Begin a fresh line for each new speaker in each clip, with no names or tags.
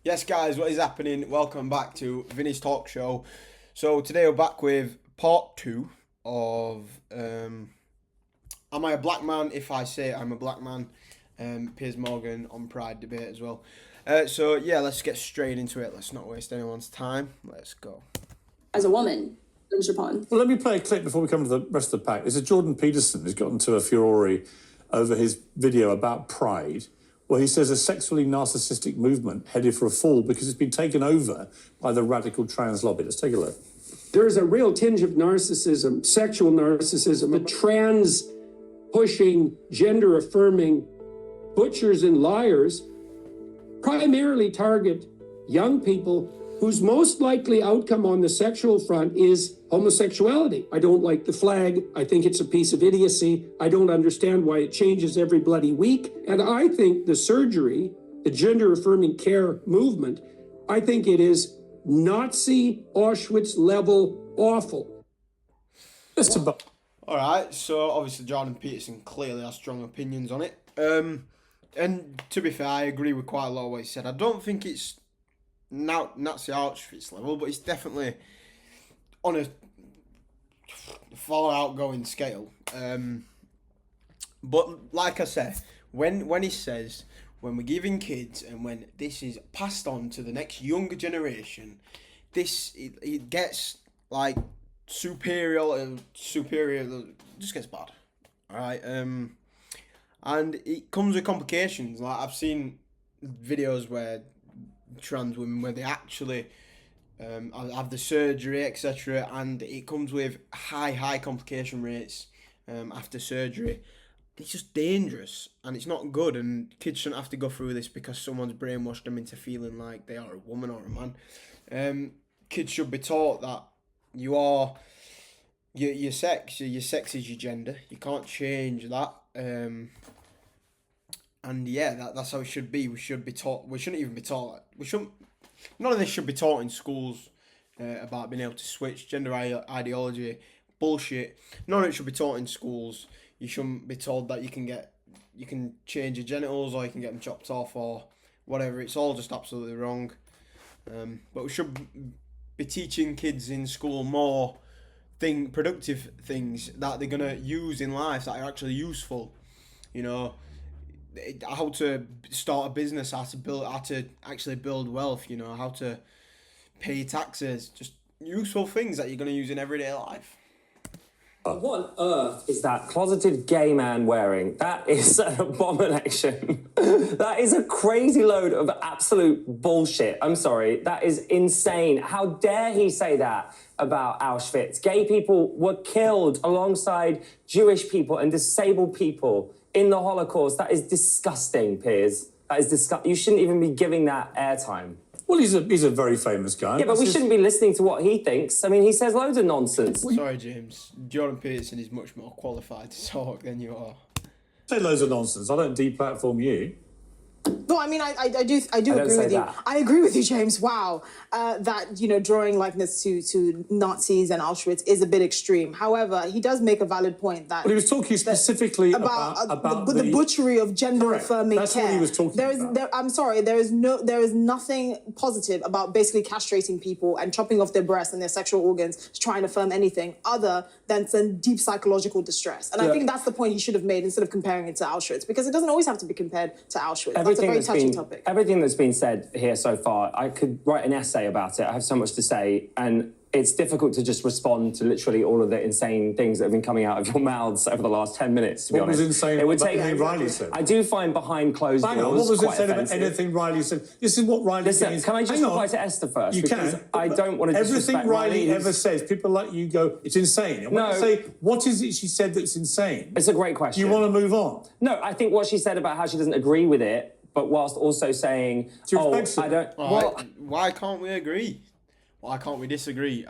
Yes, guys, what is happening? Welcome back to Vinny's Talk Show. So today we're back with part 2 of Am I a Black Man If I Say I'm a Black Man? Piers Morgan on Pride debate as well. So yeah, let's get straight into it. Let's not waste anyone's time. Let's go.
As a woman, Japan.
Well, let me play a clip before we come to the rest of the pack. This is Jordan Peterson who's gotten to a furore over his video about Pride, where he says a sexually narcissistic movement headed for a fall because it's been taken over by the radical trans lobby. Let's take a look.
There is a real tinge of narcissism, sexual narcissism, the trans-pushing, gender-affirming butchers and liars primarily target young people whose most likely outcome on the sexual front is homosexuality. I don't like the flag. I think it's a piece of idiocy. I don't understand why it changes every bloody week. And I think the surgery, the gender-affirming care movement, I think it is Nazi Auschwitz level awful.
All right, so obviously Jordan Peterson clearly has strong opinions on it. And to be fair, I agree with quite a lot of what he said. I don't think it's Nazi Auschwitz level, but it's definitely on a far outgoing scale. But like I said, when he says, when we're giving kids and when this is passed on to the next younger generation, it gets like superior, it just gets bad. All right, and it comes with complications. Like I've seen videos where trans women, where they actually have the surgery, etc., and it comes with high complication rates after surgery. It's just dangerous and it's not good, and kids shouldn't have to go through this because someone's brainwashed them into feeling like they are a woman or a man. Kids should be taught that you are your sex is your gender. You can't change that. And yeah, that's how it should be. We should be taught. We shouldn't even be taught that. None of this should be taught in schools about being able to switch gender ideology. Bullshit. None of it should be taught in schools. You shouldn't be told that you can change your genitals or you can get them chopped off or whatever. It's all just absolutely wrong. But we should be teaching kids in school more productive things that they're gonna use in life that are actually useful. You know, how to start a business, how to actually build wealth. You know, how to pay taxes. Just useful things that you're gonna use in everyday life.
What on earth is that closeted gay man wearing? That is an abomination. That is a crazy load of absolute bullshit. I'm sorry. That is insane. How dare he say that about Auschwitz? Gay people were killed alongside Jewish people and disabled people in the Holocaust. That is disgusting, Piers. That is disgusting. You shouldn't even be giving that airtime.
Well, he's a very famous guy.
Yeah, but we shouldn't be listening to what he thinks. I mean, he says loads of nonsense.
Sorry, James. Jordan Peterson is much more qualified to talk than you are.
Say loads of nonsense. I don't deplatform you.
No, I mean, I do agree with you. I agree with you, James. Wow, that, you know, drawing likeness to Nazis and Auschwitz is a bit extreme. However, he does make a valid point that.
Well, he was talking specifically about
the butchery of gender-affirming care.
That's what he was talking about.
I'm sorry. There is nothing positive about basically castrating people and chopping off their breasts and their sexual organs to try and affirm anything other than some deep psychological distress. And I think that's the point he should have made instead of comparing it to Auschwitz, because it doesn't always have to be compared to Auschwitz. That's a very touchy topic.
Everything that's been said here so far, I could write an essay about it. I have so much to say, and it's difficult to just respond to literally all of the insane things that have been coming out of your mouths over the last 10 minutes, to be honest.
What was insane about anything Riley said?
I do find behind closed doors
what was
quite
insane
offensive.
about anything Riley said? This is what Riley said.
Listen, can I just reply to Esther first?
You can.
I don't want to disrespect
everything Riley ever says, people like you go, it's insane. And when I say, what is it she said that's insane?
It's a great question.
Do you want to move on?
No, I think what she said about how she doesn't agree with it, but whilst also saying, I don't...
Well, why can't we agree? Why can't we disagree?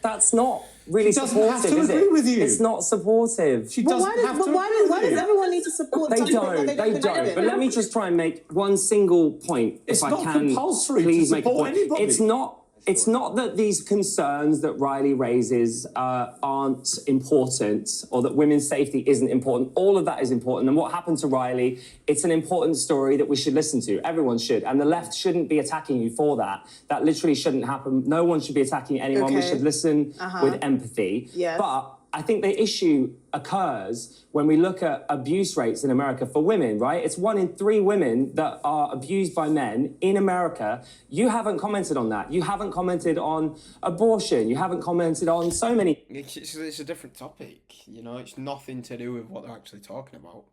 That's not really supportive,
have to
is
agree
it?
with you.
It's not supportive.
She doesn't have to agree
why does everyone need to support
They
something
don't.
that
They don't. But let me just try and make one single point, if I can.
It's not compulsory
please
to
make a
support
point.
anybody.
It's not. It's not that these concerns that Riley raises aren't important or that women's safety isn't important. All of that is important. And what happened to Riley, it's an important story that we should listen to. Everyone should. And the left shouldn't be attacking you for that. That literally shouldn't happen. No one should be attacking anyone. We should listen with empathy.
Yes.
But I think the issue occurs when we look at abuse rates in America for women, right? It's 1 in 3 women that are abused by men in America. You haven't commented on that. You haven't commented on abortion. You haven't commented on so many...
It's a different topic, you know? It's nothing to do with what they're actually talking about.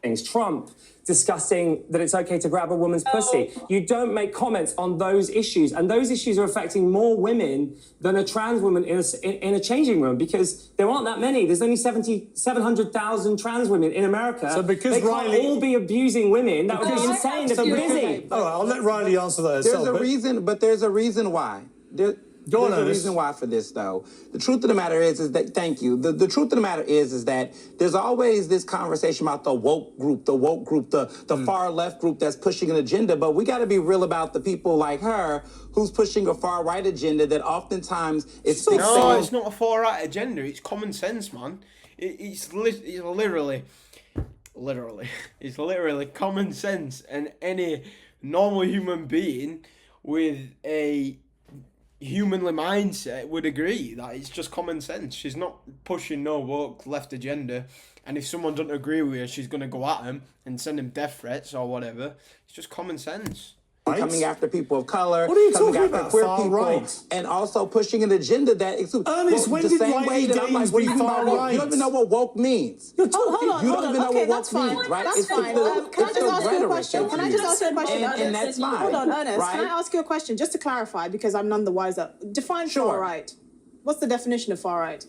things. Trump discussing that it's okay to grab a woman's pussy. You don't make comments on those issues, and those issues are affecting more women than a trans woman in a changing room, because there aren't that many. There's only 700,000 trans women in America.
So because
they can't
Riley
all be abusing women, that would be insane. They're busy.
All right, I'll let Riley answer that herself.
There's a reason why. There's a reason why for this, though. The truth of the matter is that, thank you. The truth of the matter is that there's always this conversation about the woke group, the far left group that's pushing an agenda. But we got to be real about the people like her who's pushing a far right agenda that oftentimes is fixated.
No, it's not a far right agenda. It's common sense, man. It's literally common sense, and any normal human being with a humanly mindset would agree that it's just common sense. She's not pushing no woke left agenda, and if someone doesn't agree with her, she's going to go at them and send them death threats or whatever. It's just common sense.
Coming after people of color,
what are you
coming
talking
after
about?
queer
Far
people,
right.
and also pushing an agenda that
Ernest, when did Riley Gaines be far right?
You don't even know what woke means.
Hold on.
You don't even know
Okay,
what woke
that's fine.
means, right?
That's fine. Can I just ask you a question? Can I just ask you a question?
And that's fine.
Hold on, Ernest.
Right?
Can I ask you a question just to clarify, because I'm none the wiser? Define far right. What's the definition of far right?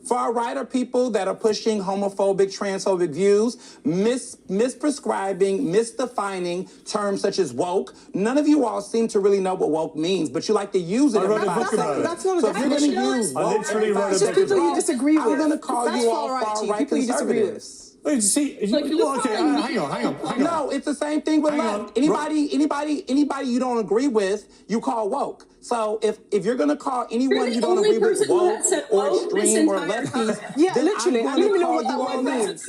Far right are people that are pushing homophobic, transphobic views, misprescribing, misdefining terms such as woke. None of you all seem to really know what woke means, but you like to use it.
That's not a definition.
I literally wrote
It's just people you disagree with.
I'm going to call you all far right conservatives.
Wait, see, hang on.
No, it's the same thing with left. Anybody you don't agree with, you call woke. So if you're gonna call anyone you don't agree with woke or extreme or lefties,
yeah, literally, I don't even know what that word means.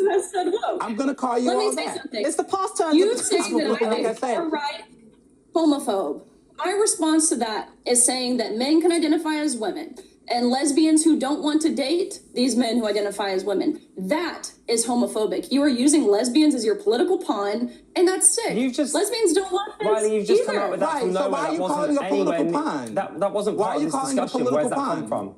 I'm gonna call you all that.
It's the past tense.
You saying that I'm a right homophobe. My response to that is saying that men can identify as women, and lesbians who don't want to date these men who identify as women. That is homophobic. You are using lesbians as your political pawn, and that's sick. Lesbians don't want this
Riley, you've just
either.
come out with that from nowhere.
So why are you calling a political pawn?
That wasn't part of this discussion. Where's that come from?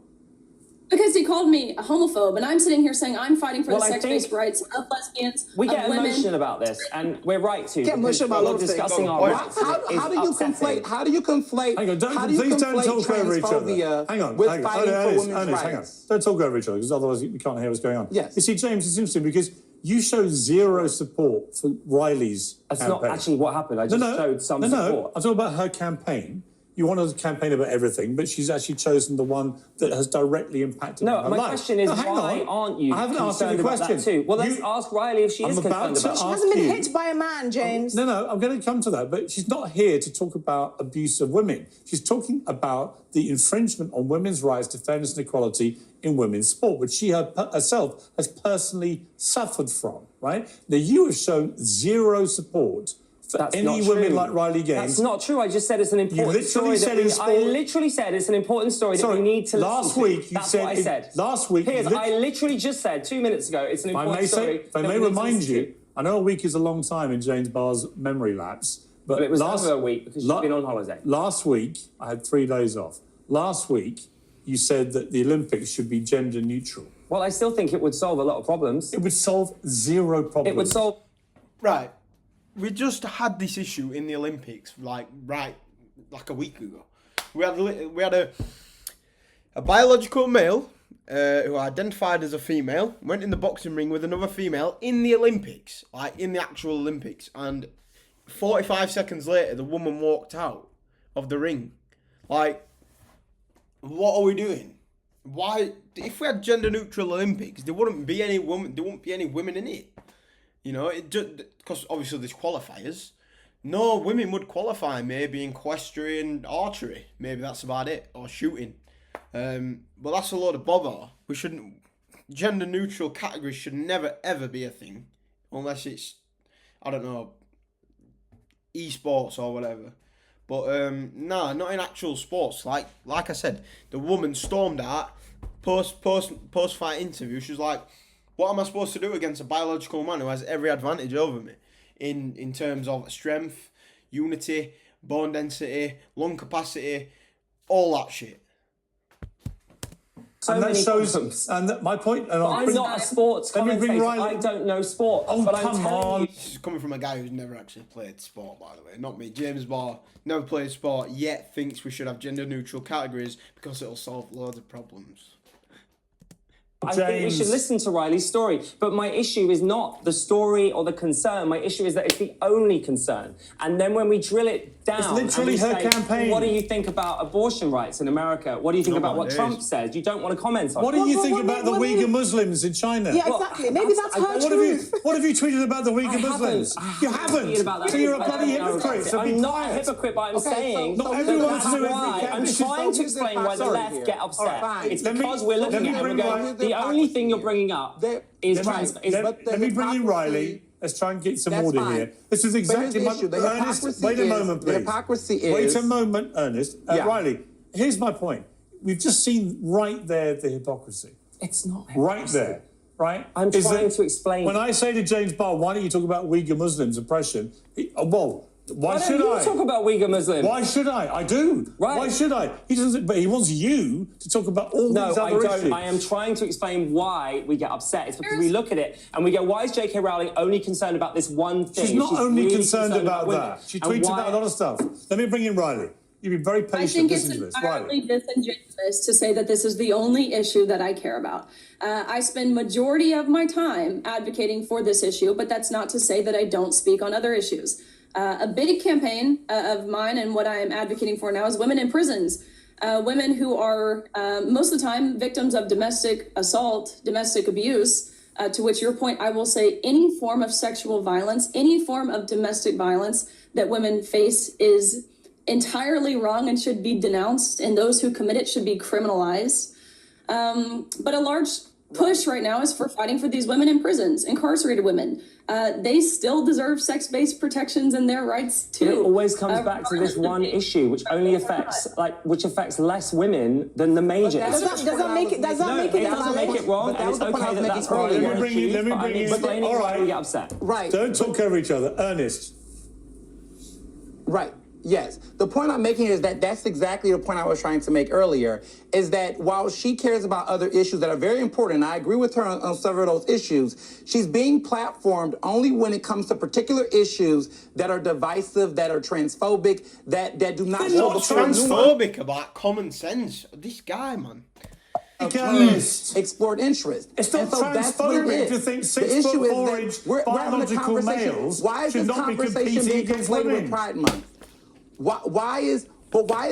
Because he called me a homophobe, and I'm sitting here saying I'm fighting for the sex-based rights of lesbians,
we get
of women.
Emotional about this, and we're right to.
Get emotional about a lot of things.
Discussing our rights.
How do you conflate?
Hang on, please don't talk over each other. Hang on,
with fighting for women's rights.
Hang on. Don't talk over each other, because otherwise we can't hear what's going on.
Yes.
You see, James, it's interesting because you showed zero support for Riley's
That's
campaign.
not actually what happened. I just showed some support.
I'm talking about her campaign. You want to campaign about everything, but she's actually chosen the one that has directly impacted her life.
No, my question is, why aren't you concerned about that too? Well, let's ask Riley if she is concerned about it.
She hasn't been hit by a man, James.
No, I'm going to come to that, but she's not here to talk about abuse of women. She's talking about the infringement on women's rights to fairness and equality in women's sport, which she herself has personally suffered from, right? Now, you have shown zero support for any women like Riley Gaines.
That's not true. I just said it's an important story. I literally said it's an important story that we need to listen to. That's what I said.
Last week,
Piers, I literally just said 2 minutes ago, it's an important story.
If I may remind you, I know a week is a long time in James Barr's memory lapse, but
it was over a week because you've been on holiday.
Last week, I had 3 days off. Last week, you said that the Olympics should be gender neutral.
Well, I still think it would solve a lot of problems.
It would solve zero problems.
It would solve...
Right. We just had this issue in the Olympics, like a week ago. We had a biological male who identified as a female, went in the boxing ring with another female in the Olympics, like in the actual Olympics, and 45 seconds later, the woman walked out of the ring. Like, what are we doing? Why? If we had gender neutral Olympics, there wouldn't be any women in it. You know, it just because obviously there's qualifiers. no, women would qualify maybe in equestrian archery. Maybe that's about it, or shooting. But that's a load of bother. We shouldn't. Gender neutral categories should never ever be a thing, unless it's, I don't know, esports or whatever. But nah, not in actual sports. Like I said, the woman stormed at post fight interview. She was like, "What am I supposed to do against a biological man who has every advantage over me in terms of strength, unity, bone density, lung capacity, all that shit?"
And that shows, and my point, and
I'm not a sports commentator. I don't know sport.
Oh,
but
come on.
This is coming from a guy who's never actually played sport, by the way. Not me. James Barr never played sport, yet thinks we should have gender neutral categories because it'll solve loads of problems.
I think we should listen to Riley's story. But my issue is not the story or the concern. My issue is that it's the only concern. And then when we drill it down...
It's literally her campaign.
What do you think about abortion rights in America? What do you think about what Trump says? You don't want to comment on it.
What do you think about the Uyghur Muslims in China?
Yeah, exactly. Maybe that's her truth.
What have you tweeted about the Uyghur Muslims? You haven't. So you're a bloody hypocrite. So
I'm not a hypocrite, but I'm saying...
Not everyone's
that's
doing
why
it.
I'm trying to explain why the left get upset. It's because we're looking at it and we're going, the only thing you're bringing up is trans...
Let me bring in Riley. Let's try and get some order here. This is exactly my... Ernest, wait a moment, please.
The hypocrisy is...
Wait a moment, Ernest. Riley, here's my point. We've just seen right there the hypocrisy.
It's not hypocrisy.
Right there, right?
I'm trying to explain.
When I say to James Barr, why don't you talk about Uyghur Muslims oppression? Why should I?
Talk about Uyghur Muslims.
Why should I? I do.
Right.
Why should I? He doesn't. But he wants you to talk about all these other issues.
No, I am trying to explain why we get upset. It's because we look at it and we go, why is J.K. Rowling only concerned about this one thing?
She's not only
really
concerned about
women.
that. She tweets about a lot of stuff. Let me bring in Riley. You've been very patient.
I think it's
Listen to this.
entirely disingenuous to say that this is the only issue that I care about. I spend majority of my time advocating for this issue, but that's not to say that I don't speak on other issues. A big campaign of mine and what I am advocating for now is women in prisons. Women who are most of the time victims of domestic assault, domestic abuse, to which your point, I will say any form of sexual violence, any form of domestic violence that women face is entirely wrong and should be denounced, and those who commit it should be criminalized. But a large push right now is for fighting for these women in prisons, incarcerated women. They still deserve sex-based protections and their rights too.
It always comes back to this one issue, which only affects less women than the major.
Does that make it? Does that make it?
It doesn't make it wrong, and it's okay that that's wrong.
Let me bring in. All right,
we get upset.
Right.
Don't talk over each other, Ernest.
Right. Yes. The point I'm making is that that's exactly the point I was trying to make earlier, is that while she cares about other issues that are very important, and I agree with her on several of those issues, she's being platformed only when it comes to particular issues that are divisive, that are transphobic, that do not show the full nuance.
Transphobic about common sense. This guy, man.
Explored interest.
It's not transphobic to think 6'4" biological males should not be competing against women.
With Pride Month? Why is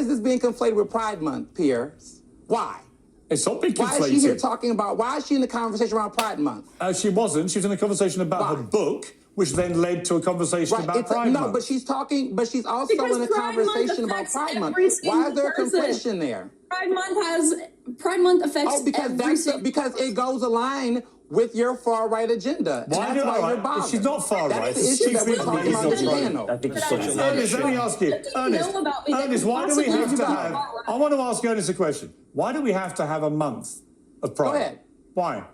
this being conflated with Pride Month, Piers? Why?
It's not being conflated.
Why is she here talking about? Why is she in the conversation around Pride Month?
She wasn't. She was in a conversation about her book, which then led to a conversation about Pride Month.
No, but she's talking. But she's also in a conversation about Pride Month. Why is there a conflation there?
Pride Month affects
because it goes aligned with your far right agenda.
Why you're bothered. She's not far right.
That's the issue that we're talking about this channel.
Ernest, let me ask you. Ernest, why do we have to have... I want to ask Ernest a question. Why do we have to have a month of Pride?
Go ahead.
Why?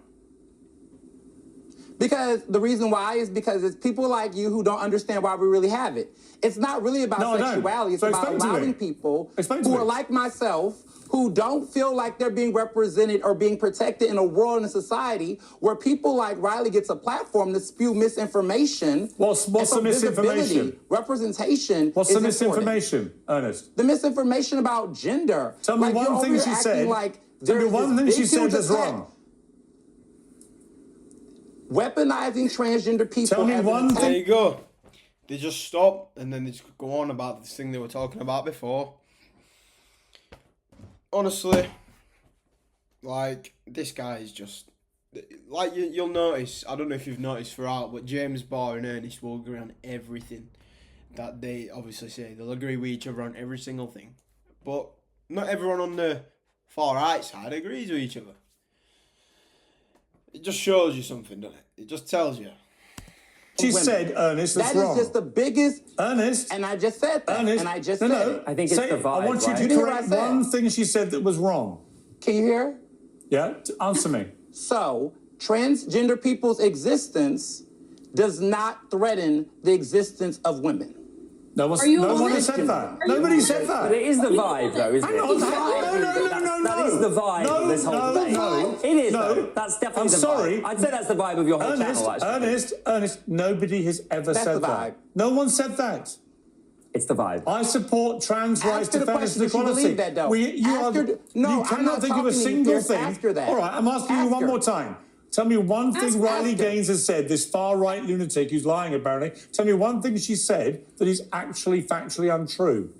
Because the reason why is because it's people like you who don't understand why we really have it. It's not really about sexuality. It's about allowing people who are like myself, who don't feel like they're being represented or being protected in a world and a society where people like Riley gets a platform to spew misinformation.
What's the misinformation?
Representation.
What's the misinformation, Ernest?
The misinformation about gender.
Tell me one thing she said. Tell me one thing she said that's wrong.
Weaponizing transgender people.
Tell me one thing.
There you go. They just stop and then they just go on about this thing they were talking about before. Honestly, like, this guy is just... Like, you'll notice, I don't know if you've noticed throughout, but James Barr and Ernest will agree on everything. that they obviously say they'll agree with each other on every single thing. But not everyone on the far right side agrees with each other. It just shows you something, doesn't it? It just tells you.
She said, Ernest, that's wrong.
That is just the biggest...
Ernest.
And I just said that.
Ernest.
And I just said it.
I think it's the vibe,
I want you
right?
to correct one thing she said that was wrong.
Can you hear?
Yeah? Answer me.
So, transgender people's existence does not threaten the existence of women.
No one has said that. Nobody said that.
But it is the vibe, though, isn't it?
No.
That is the vibe of this whole debate. It is, though. That's definitely the vibe. I'd say that's the vibe of your whole channel, actually.
Ernest, nobody has ever said that. No one said that.
It's the vibe.
I support trans rights, defenders, and equality.
You believe that, though?
You cannot think of a single thing. All right, I'm asking you one more time. Tell me one thing Riley Gaines has said, this far-right lunatic who's lying, apparently. Tell me one thing she said that is actually factually untrue.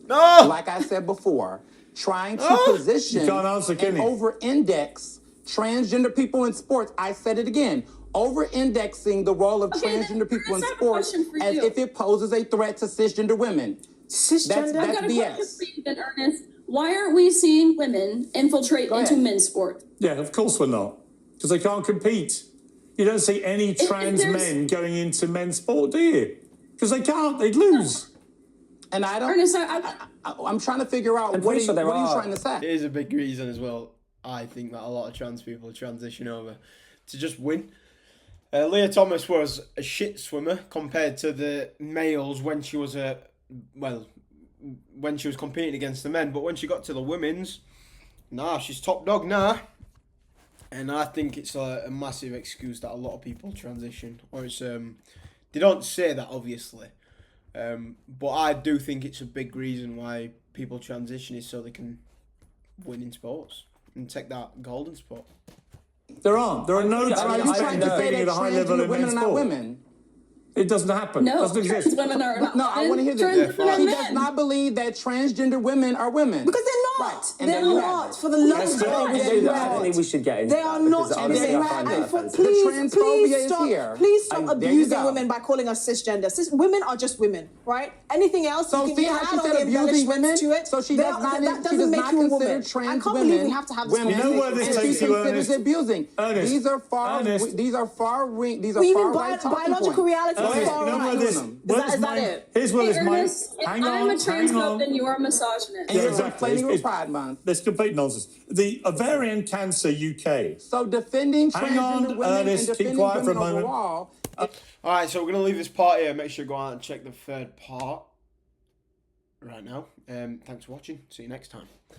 No!
Like I said before, trying to position and over-index transgender people in sports. I said it again. Over-indexing the role of transgender people in sports as if it poses a threat to cisgender women.
Cisgender?
That's
I've got a
BS.
question for you then, Ernest. Why aren't we seeing women infiltrate into men's sport?
Yeah, of course we're not. Because they can't compete. You don't see any trans men going into men's sport, do you? Because they can't. They'd lose.
And I don't...
Ernest,
I'm trying to figure out what are you trying to say?
It is a big reason as well. I think that a lot of trans people transition over to just win. Leah Thomas was a shit swimmer compared to the males when she was when she was competing against the men, but when she got to the women's, she's top dog now. And I think it's a massive excuse that a lot of people transition, or it's they don't say that obviously, but I do think it's a big reason why people transition is so they can win in sports and take that golden spot.
There are no trans men competing at a high level in men's sport.
Women.
It doesn't happen.
No,
It doesn't
trans
exist.
women are not
No, I want to hear this. She does not believe that transgender women are women.
Because they're not.
Right. And
They're
then you
not.
have
For the love of
I
God,
don't
they're
think we
not.
should get into
They
that.
are not.
Because honestly, I find it offensive.
Please stop
There you
abusing
go.
women by calling us cisgender. Women are just women, right? Anything else,
So
you
see
can
how
add
she
all
said
the
abusing women?
embellishments to it.
So she does not
that doesn't make you a woman.
trans
I can't
women
believe we have to have this
women.
You know where this
and
takes
she
you,
considers
Ernest?
it abusing.
Ernest.
These are far
Ernest.
What do you mean biological reality
Ernest,
is far
you know where
right?
this...
Is that it?
Here's where this might...
Ernest, if
Hang
I'm
on,
a trans
hang on.
then you are a misogynist.
And you're
exactly.
complaining with Pride Month.
That's complete nonsense. The Ovarian Cancer UK.
So defending
Hang on,
transgender women
Ernest,
and
keep
defending
quiet for a
women
moment.
overall.
Alright, so we're going to leave this part here. Make sure you go out and check the third part right now. Thanks for watching. See you next time.